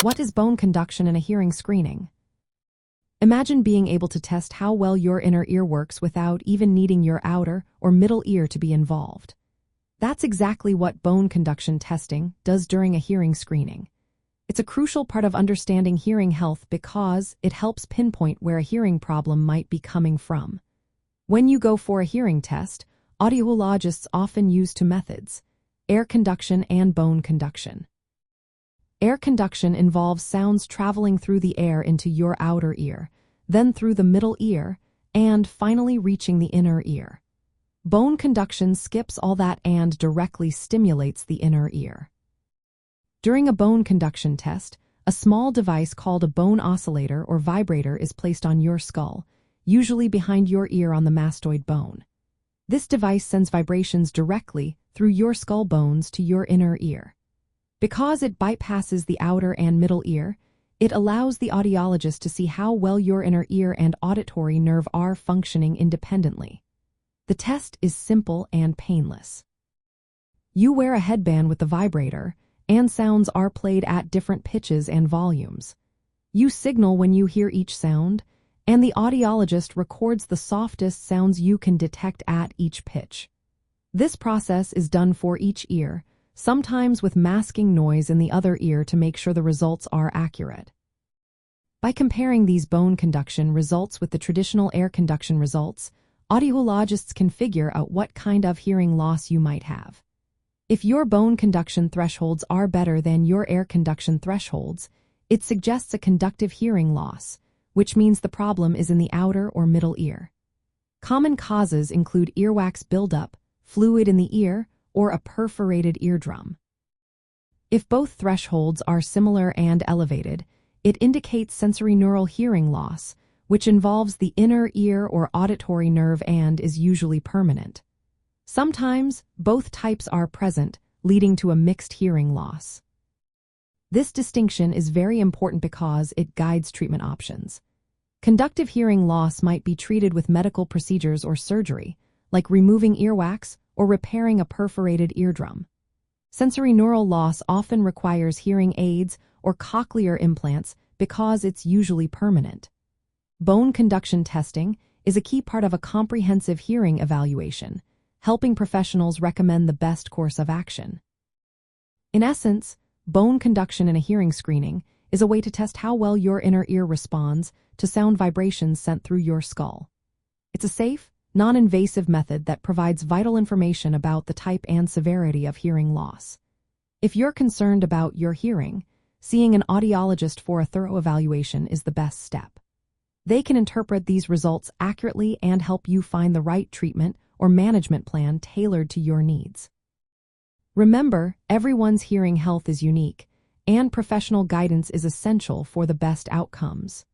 What is bone conduction in a hearing screening? Imagine being able to test how well your inner ear works without even needing your outer or middle ear to be involved. That's exactly what bone conduction testing does during a hearing screening. It's a crucial part of understanding hearing health because it helps pinpoint where a hearing problem might be coming from. When you go for a hearing test, audiologists often use two methods: air conduction and bone conduction. Air conduction involves sounds traveling through the air into your outer ear, then through the middle ear, and finally reaching the inner ear. Bone conduction skips all that and directly stimulates the inner ear. During a bone conduction test, a small device called a bone oscillator or vibrator is placed on your skull, usually behind your ear on the mastoid bone. This device sends vibrations directly through your skull bones to your inner ear. Because it bypasses the outer and middle ear, it allows the audiologist to see how well your inner ear and auditory nerve are functioning independently. The test is simple and painless. You wear a headband with the vibrator, and sounds are played at different pitches and volumes. You signal when you hear each sound, and the audiologist records the softest sounds you can detect at each pitch. This process is done for each ear, sometimes with masking noise in the other ear to make sure the results are accurate. By comparing these bone conduction results with the traditional air conduction results, audiologists can figure out what kind of hearing loss you might have. If your bone conduction thresholds are better than your air conduction thresholds, it suggests a conductive hearing loss, which means the problem is in the outer or middle ear. Common causes include earwax buildup, fluid in the ear, or a perforated eardrum. If both thresholds are similar and elevated, it indicates sensorineural hearing loss, which involves the inner ear or auditory nerve and is usually permanent. Sometimes, both types are present, leading to a mixed hearing loss. This distinction is very important because it guides treatment options. Conductive hearing loss might be treated with medical procedures or surgery, like removing earwax or repairing a perforated eardrum. Sensorineural loss often requires hearing aids or cochlear implants because it's usually permanent. Bone conduction testing is a key part of a comprehensive hearing evaluation, helping professionals recommend the best course of action. In essence, bone conduction in a hearing screening is a way to test how well your inner ear responds to sound vibrations sent through your skull. It's a safe, non-invasive method that provides vital information about the type and severity of hearing loss. If you're concerned about your hearing, seeing an audiologist for a thorough evaluation is the best step. They can interpret these results accurately and help you find the right treatment or management plan tailored to your needs. Remember, everyone's hearing health is unique, and professional guidance is essential for the best outcomes.